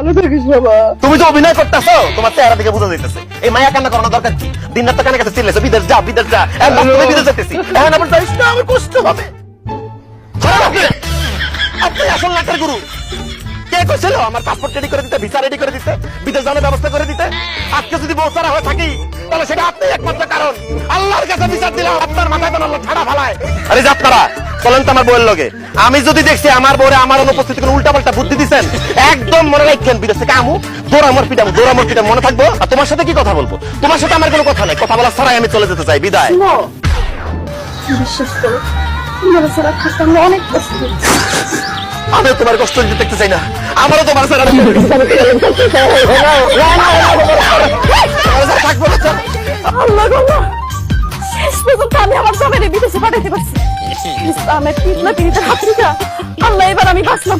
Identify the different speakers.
Speaker 1: তুমি তো অভিনয় করতেছো, তোমার চেহারা থেকে বোঝা যাইতেছে। এই মায়া কান্না করানোর দরকার কি? দিন রাত কানে কাছে চিল্লাইছো বিদেশ যা বিদেশ যা, এখন বাস্তবে বিদেশ যেতেছি, এখন আবার যাইস না, আমার কষ্ট হবে। আপনি আসল নাটের গুরু। কে কইছিল আমার পাসপোর্ট রেডি করে দিতে, ভিসা রেডি করে দিতে, বিদেশ যাওয়ার ব্যবস্থা করে দিতে? আজকে যদি বউসারা হয়ে থাকি তাহলে সেটা আপনি একমাত্র কারণ। আল্লাহর কাছে বিচার দিলাম, আপনার মাথায় তো আল্লাহ ছাড়া ফালায়। আরে যাত্রা চলেন তো আমার বউয়ের লগে। আমি যদি দেখছি আমার বউরে আমার অনুপস্থিতি কোনো উল্টা পাল্টা বুদ্ধি দিচ্ছেন, একদম মনে রাখেন বিদেশ থেকে আমু দৌড়ামর পিটাম মনে থাকবো। আর তোমার সাথে কি কথা বলবো? তোমার সাথে আমার কোনো কথা নাই, কথা বলা ছাড়াই আমি চলে যেতে চাই। বিদায়।
Speaker 2: বিশ্বাস করো, তোমার ছাড়া থাকতে আমরা অনেক কষ্ট করছি।
Speaker 1: আমিও তোমার কষ্ট দিতে দেখতে চাই না, আমারও তোমার ছাড়া থাকবো না।
Speaker 2: আল্লাহ গো, শেষ পর্যন্ত আমি আমার জামাইরে বিদেশে পাঠাইতে পারছি। ইসলামের ফিতনা তিনিতে হাত রেখা আল্লাহ এবার আমি বাঁচলাম।